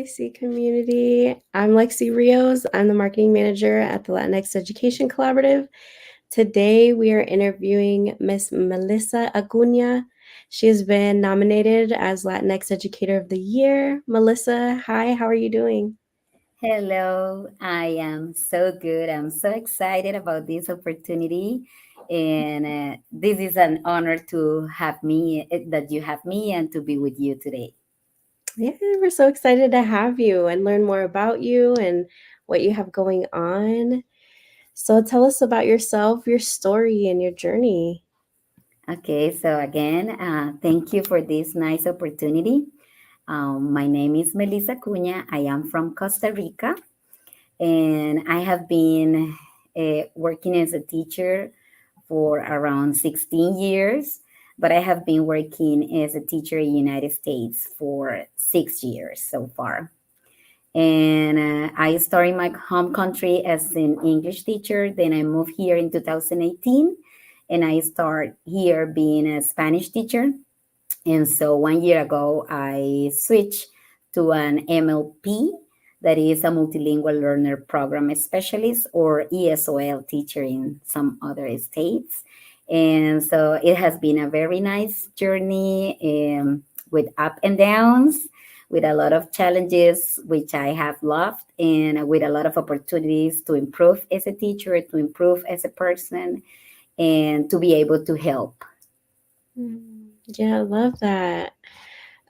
Lexi community. I'm Lexi Rios. I'm the marketing manager at the Latinx Education Collaborative. Today we are interviewing Miss Melissa Acuña. She has been nominated as Latinx Educator of the Year. Melissa, hi, how are you doing? Hello, I am so good. I'm so excited about this opportunity. And this is an honor to have me, that you have me, and to be with you today. Yeah, we're so excited to have you and learn more about you and what you have going on. So tell us about yourself, your story, and your journey. Okay, so again, thank you for this nice opportunity. My name is Melissa Acuña. I am from Costa Rica, and I have been working as a teacher for around 16 years, but I have been working as a teacher in the United States for 6 years so far. And I started my home country as an English teacher. Then I moved here in 2018, and I start here being a Spanish teacher. And so 1 year ago, I switched to an MLP, that is a multilingual learner program specialist, or ESOL teacher in some other states. And so it has been a very nice journey, with up and downs, with a lot of challenges, which I have loved, and with a lot of opportunities to improve as a teacher, to improve as a person, and to be able to help. Yeah, I love that.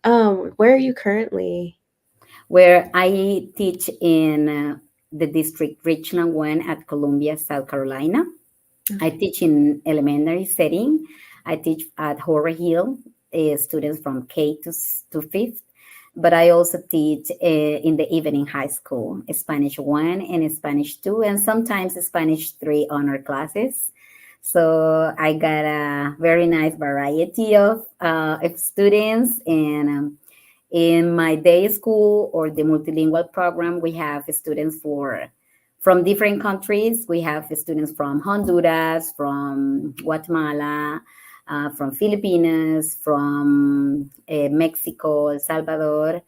Where are you currently? Where I teach in the district Richland 1 at Columbia, South Carolina. I Okay. teach in elementary setting. I teach at Horror Hill, students from K to 5th. But I also teach in the evening high school, Spanish 1 and Spanish 2, and sometimes Spanish 3 honor classes. So I got a very nice variety of students. And in my day school, or the multilingual program, we have students from different countries. We have students from Honduras, from Guatemala, from Philippines, from Mexico, El Salvador.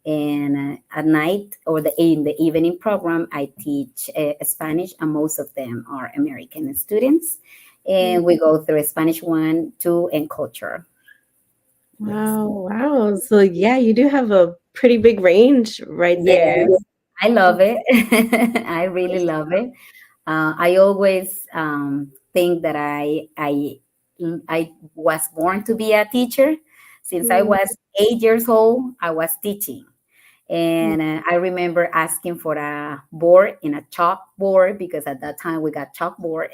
And at night, or in the evening program, I teach Spanish, and most of them are American students. And we go through Spanish 1, 2, and culture. Yes. Wow, wow. So yeah, you do have a pretty big range right there. Yes, I love it. I really love it. I always think that I was born to be a teacher. Since I Mm, was 8 years old, I was teaching. mm. And I remember asking for a board, in a chalkboard, because at that time we got chalkboard.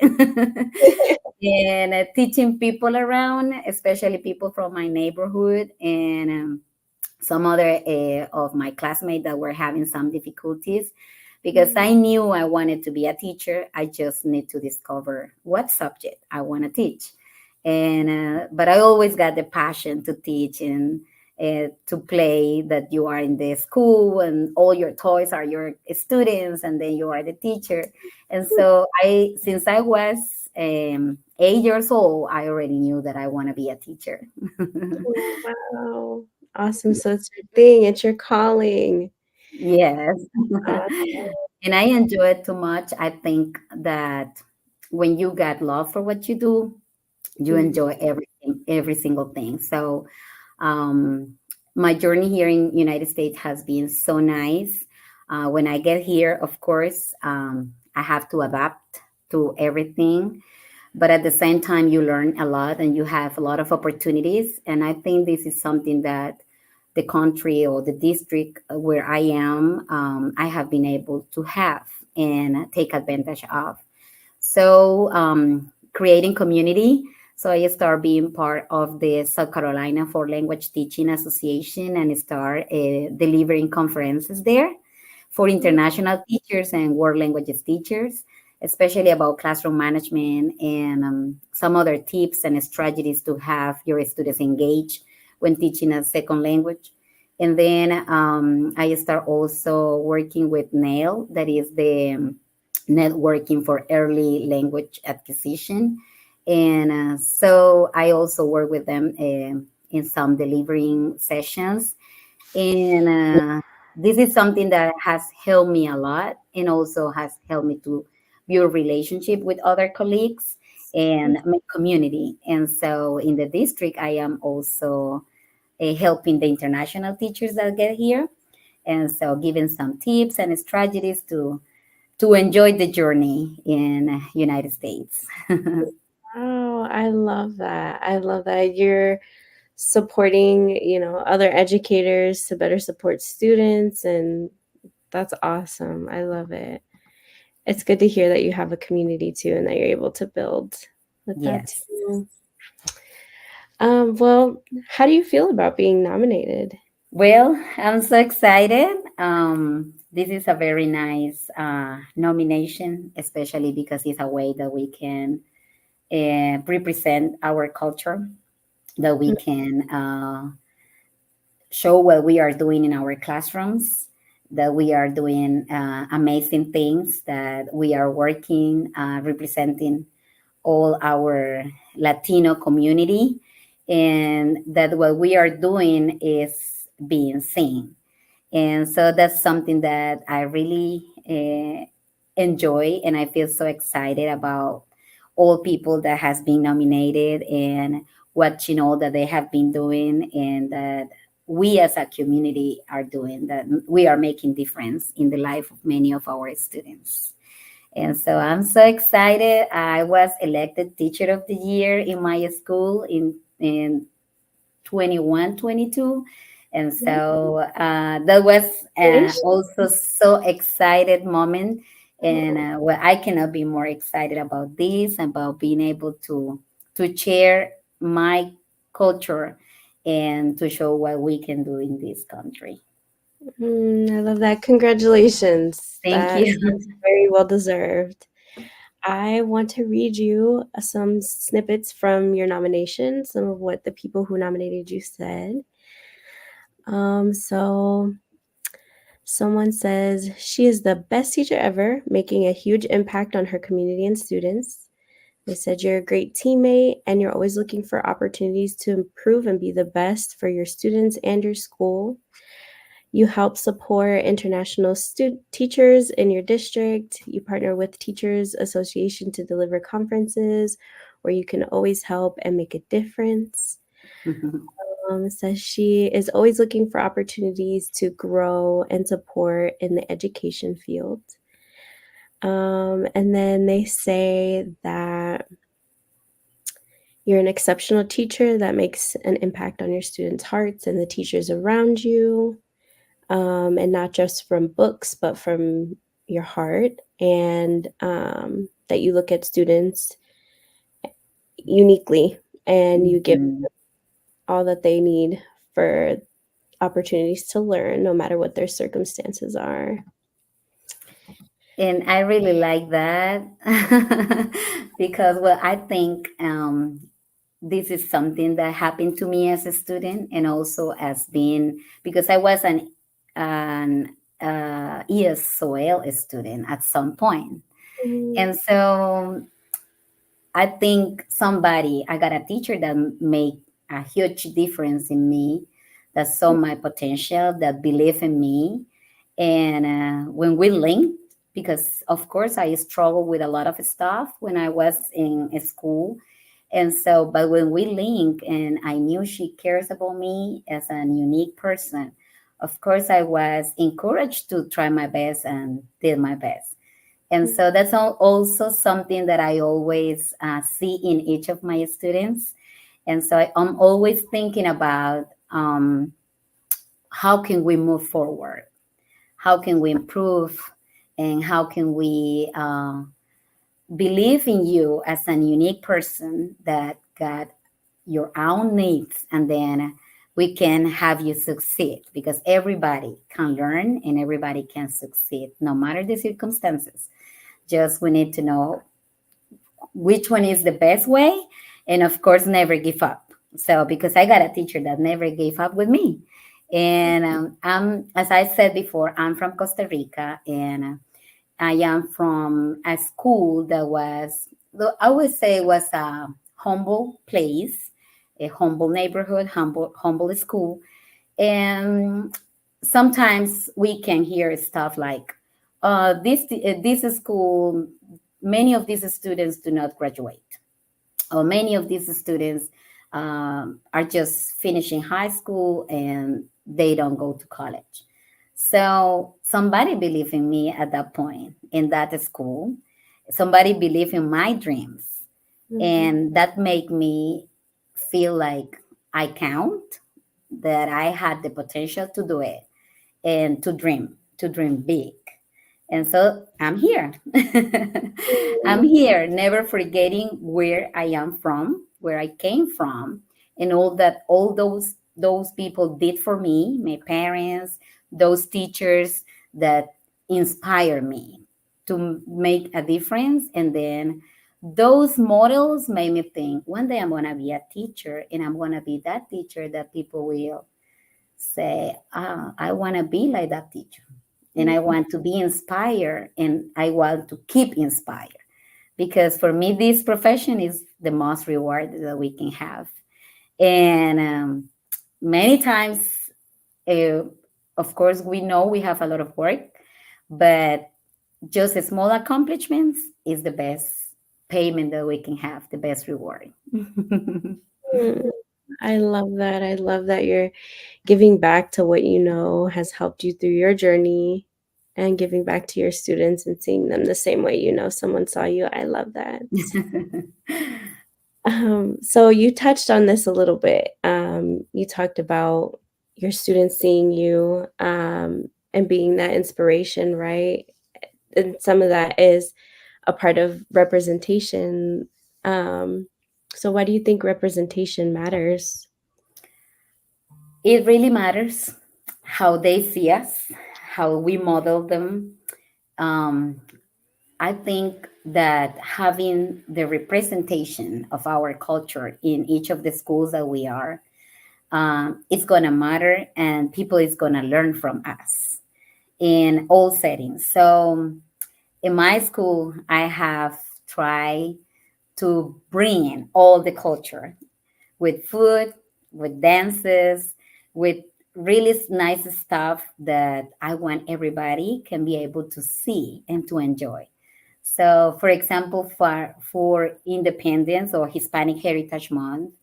And teaching people around, especially people from my neighborhood, and some other of my classmates that were having some difficulties, because I knew I wanted to be a teacher. I just need to discover what subject I want to teach. And but I always got the passion to teach, and to play, that you are in the school and all your toys are your students, and then you are the teacher. And so since I was 8 years old, I already knew that I want to be a teacher. Wow. Awesome. So it's your thing, it's your calling. Yes. Awesome. And I enjoy it too much. I think that when you got love for what you do, you Mhm. enjoy everything, every single thing. So um, my journey here in United States has been so nice. When I get here, of course, I have to adapt to everything. But at the same time, you learn a lot, and you have a lot of opportunities. And I think this is something that the country, or the district where I am, I have been able to have and take advantage of. So, creating community. So I start being part of the South Carolina for Language Teaching Association, and start delivering conferences there for international teachers and world languages teachers, especially about classroom management, and some other tips and strategies to have your students engage when teaching a second language. And then I start also working with NAIL, that is the networking for early language acquisition. And so I also work with them in some delivering sessions. And this is something that has helped me a lot and also has helped me to build relationship with other colleagues and make community. And so in the district, I am also helping the international teachers that get here, and so giving some tips and strategies to enjoy the journey in United States. Oh, I love that. I love that you're supporting, other educators to better support students, and that's awesome. I love it. It's good to hear that you have a community too and that you're able to build with that Yes. too. Well, how do you feel about being nominated? Well, I'm so excited. This is a very nice nomination, especially because it's a way that we can represent our culture, that we can show what we are doing in our classrooms, that we are doing amazing things, that we are working, representing all our Latino community, and that what we are doing is being seen. And so that's something that I really enjoy, and I feel so excited about all people that has been nominated and watching all that they have been doing, and that we as a community are doing, that we are making difference in the life of many of our students. And so I'm so excited. I was elected Teacher of the Year in my school in 21, 22. And so that was Congratulations. also so excited moment. And well, I cannot be more excited about this, about being able to share my culture and to show what we can do in this country. I love that. Congratulations. Thank That you. sounds very well deserved. I want to read you some snippets from your nomination, some of what the people who nominated you said. So someone says, she is the best teacher ever, making a huge impact on her community and students. They said, you're a great teammate and you're always looking for opportunities to improve and be the best for your students and your school. You help support international teachers in your district. You partner with Teachers Association to deliver conferences where you can always help and make a difference. It says she is always looking for opportunities to grow and support in the education field. And then they say that you're an exceptional teacher that makes an impact on your students' hearts and the teachers around you. And not just from books, but from your heart, and that you look at students uniquely and you give Mhm. all that they need for opportunities to learn, no matter what their circumstances are. And I really like that because, well, I think this is something that happened to me as a student, and also as being, because I was an ESOL student at some point. Mm, And so I think I got a teacher that made a huge difference in me, that saw my potential, that believed in me. And when we linked, because of course I struggled with a lot of stuff when I was in school. And so, but when we linked and I knew she cares about me as a unique person, of course I was encouraged to try my best and did my best. And so that's also something that I always see in each of my students. And so I'm always thinking about how can we move forward? How can we improve? And how can we believe in you as a unique person that got your own needs, and then we can have you succeed, because everybody can learn and everybody can succeed no matter the circumstances. Just we need to know which one is the best way, and of course never give up. So because I got a teacher that never gave up with me. And as I said before, I'm from Costa Rica, and I am from a school that was, I would say, was a humble place, a humble neighborhood, humble school. And sometimes we can hear stuff like, this school, many of these students do not graduate, or many of these students are just finishing high school and they don't go to college. So somebody believed in me at that point in that school. Somebody believed in my dreams, Mhm. and that made me feel like I count, that I had the potential to do it and to dream big. And so I'm here. I'm Mhm. here, never forgetting where I am from, where I came from, and all that all those people did for me, my parents, those teachers that inspire me to make a difference. And then those models made me think one day I'm gonna be a teacher, and I'm gonna be that teacher that people will say, I want to be like that teacher. And I Mhm. want to be inspired, and I want to keep inspired. Because for me, this profession is the most reward that we can have. And many times, uh, of course, we know we have a lot of work, but just small accomplishments is the best payment that we can have, the best reward. Mm. I love that. I love that you're giving back to what you know has helped you through your journey and giving back to your students and seeing them the same way you know someone saw you. I love that. So you touched on this a little bit. You talked about your students seeing you and being that inspiration, right? And some of that is a part of representation. Um, so why do you think representation matters? It really matters how they see us, how we model them. Um, I think that having the representation of our culture in each of the schools that we are, it's going to matter, and people is going to learn from us in all settings. So in my school, I have tried to bring in all the culture with food, with dances, with really nice stuff that I want everybody can be able to see and to enjoy. So, for example, for Independence or Hispanic Heritage Month,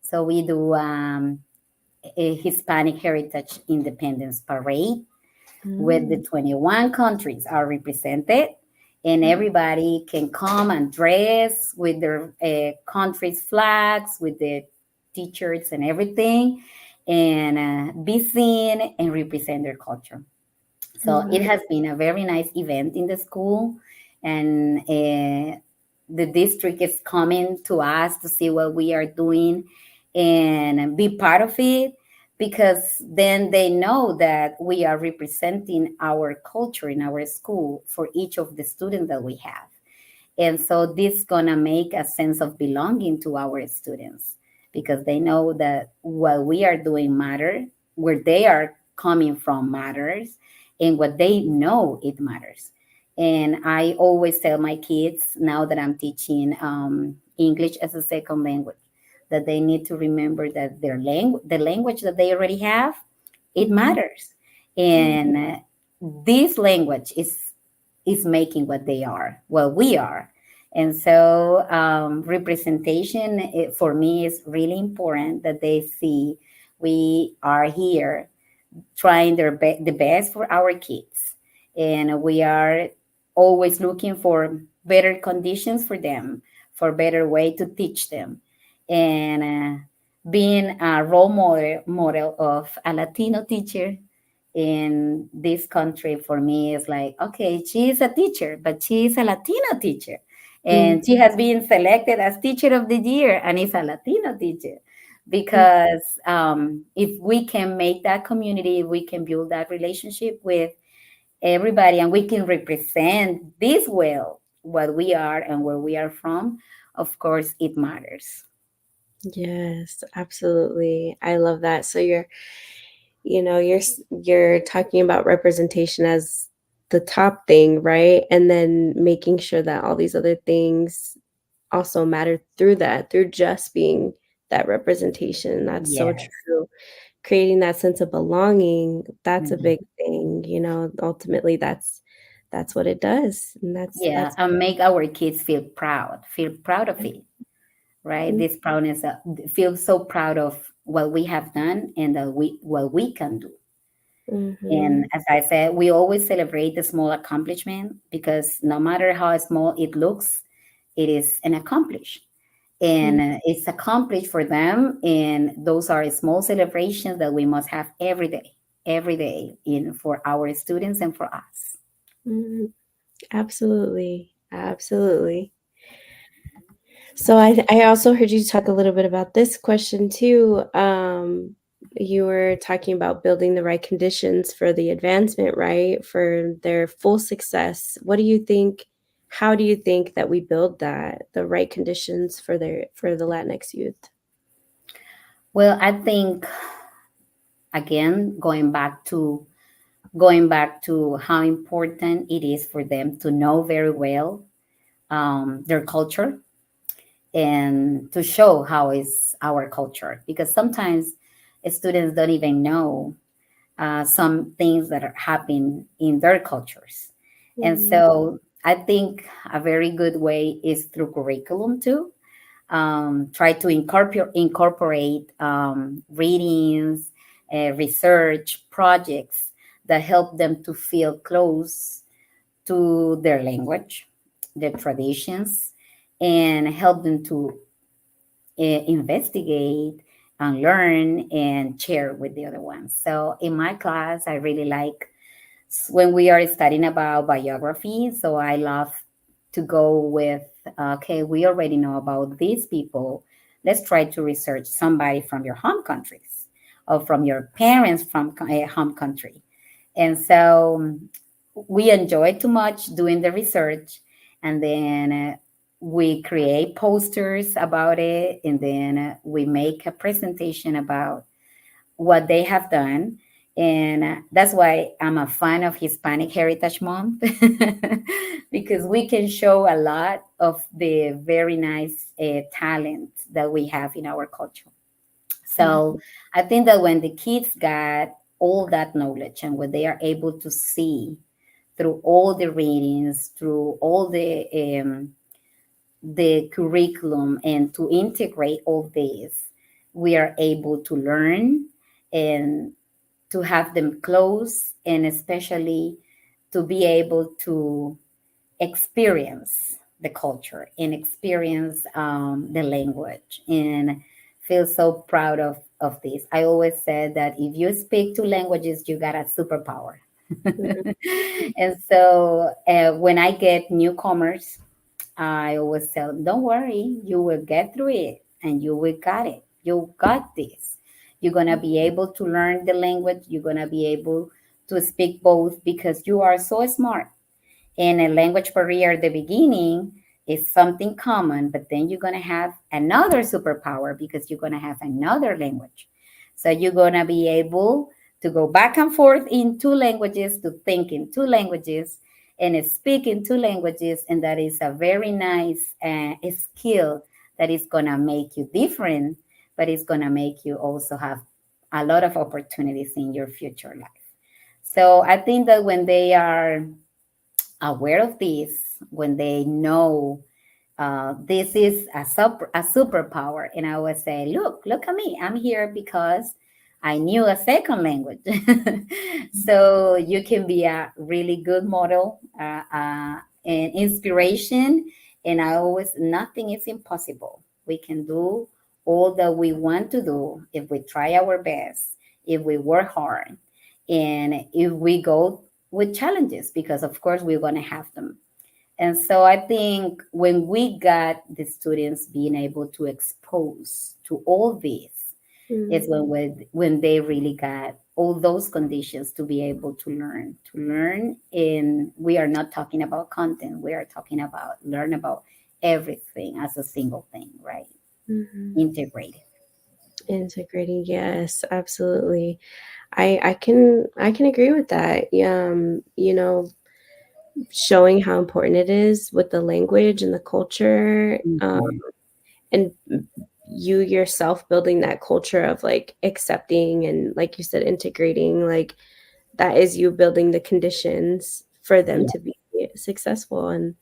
so we do a Hispanic Heritage Independence Parade where the Mm, 21 countries are represented, and mm, everybody can come and dress with their country's flags, with the t-shirts and everything, and be seen and represent their culture. So it wow. has been a very nice event in the school, and the district is coming to us to see what we are doing and be part of it, because then they know that we are representing our culture in our school for each of the students that we have. And so this gonna make a sense of belonging to our students, because they know that what we are doing matter, where they are coming from matters, and what they know it matters. And I always tell my kids now that I'm teaching English as a second language, that they need to remember that the language that they already have, it Mhm, matters. mm, And this language is making what they are, what we are. And so representation for me is really important, that they see we are here trying the best for our kids. And we are always looking for better conditions for them, for better way to teach them. And being a model of a Latino teacher in this country for me is like, okay, she is a teacher, but she is a Latino teacher. mm, And she has been selected as teacher of the year and is a Latino teacher. mm. Because if we can make that community, we can build that relationship with everybody, and we can represent this well what we are and where we are from, of course, it matters. Yes, absolutely. I love that. So you're talking about representation as the top thing, right? And then making sure that all these other things also matter through that, through just being that representation. That's so Yes. true. creating that sense of belonging, that's a Mhm. big thing, ultimately that's what it does, and Yeah, that's and make our kids feel proud of it, right? This proudness, feel so proud of what we have done and that we what we can do. And Mhm, as I said, we always celebrate the small accomplishment because no matter how small it looks, it is an accomplish. mm, And it's accomplished for them. And those are small celebrations that we must have every day in for our students and for us. mhm. Absolutely, absolutely. So I also heard you talk a little bit about this question too. You were talking about building the right conditions for the advancement, right? For their full success. What do you think? How do you think that we build that, the right conditions for the Latinx youth? Well, I think again, going back to how important it is for them to know very well their culture and to show how is our culture because sometimes students don't even know some things that are happening in their cultures. And Mhm, so I think a very good way is through curriculum too. Try to incorporate readings, research projects that help them to feel close to their language, their traditions, and help them to investigate and learn and share with the other ones. So in my class, I really like when we are studying about biography. So I love to go with, okay, we already know about these people. Let's try to research somebody from your home countries or from your parents from home country. And so we enjoy too much doing the research, and then we create posters about it, and then we make a presentation about what they have done. And that's why I'm a fan of Hispanic Heritage Month because we can show a lot of the very nice talent that we have in our culture. So mhm, I think that when the kids got all that knowledge and when they are able to see through all the readings, through all the curriculum, and to integrate all this, we are able to learn and to have them close, and especially to be able to experience the culture and experience the language and feel so proud of this. I always said that if you speak two languages, you got a superpower. mhm, And so when I get newcomers, I always tell them, don't worry, you will get through it and you will got it. You got this. You're going to be able to learn the language. You're going to be able to speak both because you are so smart. And a language barrier at the beginning is something common, but then you're going to have another superpower because you're going to have another language. So you're going to be able to go back and forth in two languages, to think in two languages, and speak in two languages. And that is a very nice skill that is going to make you different, but it's going to make you also have a lot of opportunities in your future life. So I think that when they are aware of this, when they know this is a superpower, and I would say, look at me, I'm here because I knew a second language. So you can be a really good model and inspiration. And I always, nothing is impossible. We can do all that we want to do if we try our best, if we work hard, and if we go with challenges, because of course we're going to have them. And so I think when we got the students being able to expose to all this, is mhm. when they really got all those conditions to be able to learn. And we are not talking about content; we are talking about learn about everything as a single thing, right? Mhm. Integrated. Integrating, yes, absolutely. I can agree with that. Showing how important it is with the language and the culture, Mhm. and you yourself building that culture of like accepting and, like you said, integrating, like that is you building the conditions for them Yeah. to be successful. And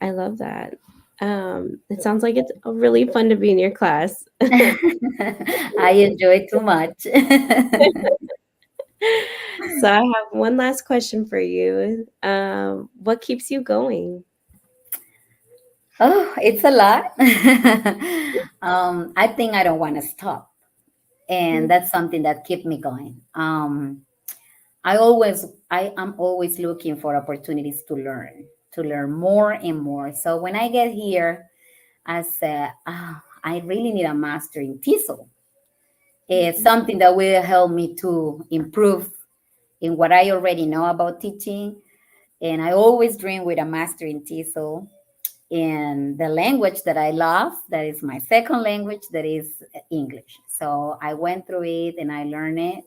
I love that. It sounds like it's really fun to be in your class. I enjoy too much. So I have one last question for you. What keeps you going? Oh, it's a lot. I think I don't want to stop, and that's something that keeps me going. I am always looking for opportunities to learn more and more. So when I get here, I said, oh, I really need a master in TESOL. It's something that will help me to improve in what I already know about teaching. And I always dream with a master in TESOL in the language that I love, that is my second language, that is English. So I went through it and I learned it.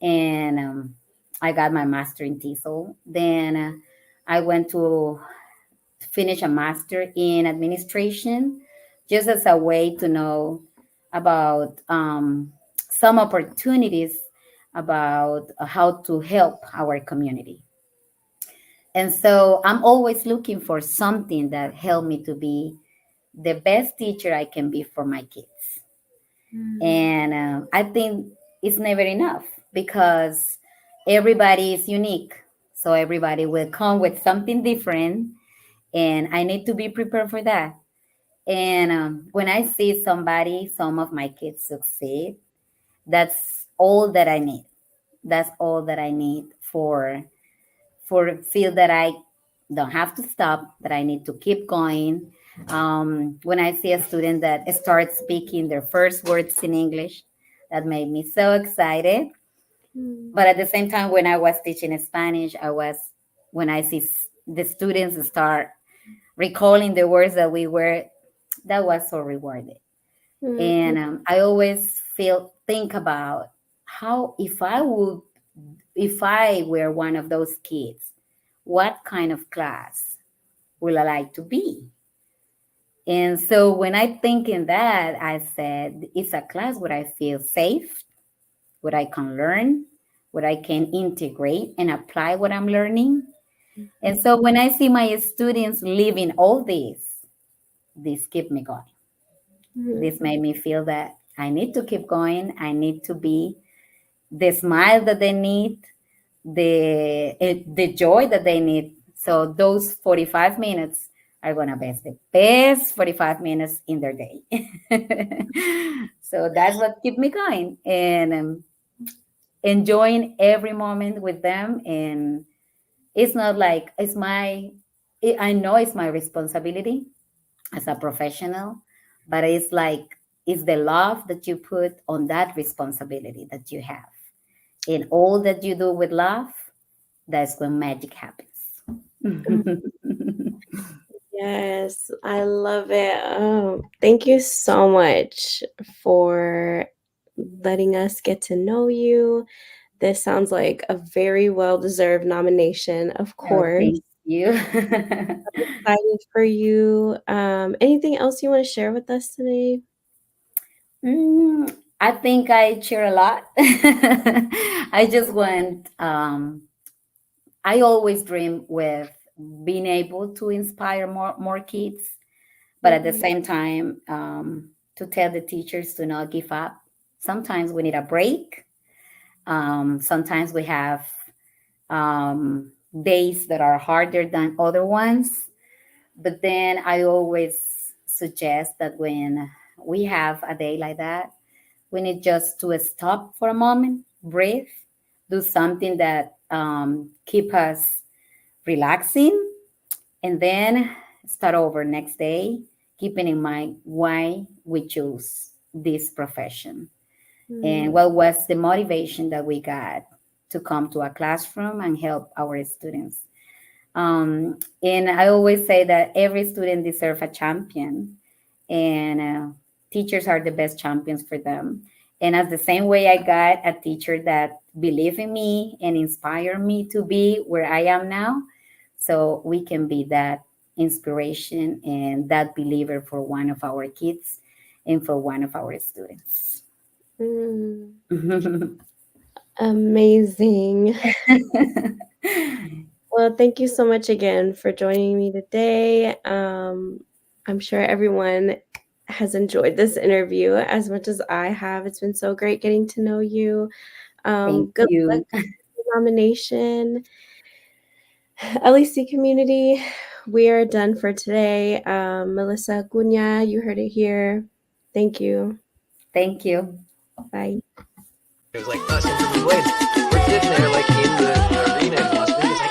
And I got my master in TESOL. Then I went to finish a master in administration, just as a way to know about some opportunities about how to help our community. And so I'm always looking for something that help me to be the best teacher I can be for my kids. And I think it's never enough because everybody is unique. So everybody will come with something different, and I need to be prepared for that. And when I see some of my kids succeed, that's all that I need. That's all that I need for feel that I don't have to stop, that I need to keep going. When I see a student that starts speaking their first words in English, that made me so excited. But at the same time, when I was teaching Spanish, when I see the students start recalling the words that we were, that was so rewarding. And I always think about how if I were one of those kids, what kind of class will I like to be? And so when I think in that, I said, it's a class where I feel safe, where I can learn, where I can integrate and apply what I'm learning. And so when I see my students living all this keep me going. This made me feel that I need to keep going. I need to be the smile that they need, the joy that they need. So those 45 minutes are gonna be the best 45 minutes in their day. So that's what keep me going and enjoying every moment with them. And it's not like I know it's my responsibility as a professional, but it's like it's the love that you put on that responsibility that you have. In all that you do with love, that's when magic happens. Yes, I love it. Oh, thank you so much for letting us get to know you. This sounds like a very well-deserved nomination, of Oh, course. thank you. Excited for you. Anything else you want to share with us today? I think I cheer a lot. I just want, I always dream with being able to inspire more kids, but at the same time, to tell the teachers to not give up. Sometimes we need a break. Sometimes we have days that are harder than other ones. But then I always suggest that when we have a day like that, we need just to stop for a moment, breathe, do something that keep us relaxing, and then start over next day, keeping in mind why we choose this profession and what was the motivation that we got to come to a classroom and help our students. And I always say that every student deserves a champion, and teachers are the best champions for them. And as the same way I got a teacher that believed in me and inspired me to be where I am now, so we can be that inspiration and that believer for one of our kids. and for one of our students. Amazing. Well, thank you so much again for joining me today. I'm sure everyone has enjoyed this interview as much as I have. It's been so great getting to know you. Thank Good you. luck with the nomination. LEC community, we are done for today. Melissa Acuña, you heard it here. Thank you. Thank you. Bye. It was like us in different ways. We're sitting there like in the arena in Las Vegas. Like,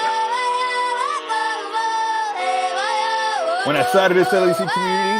when I started this LEC community,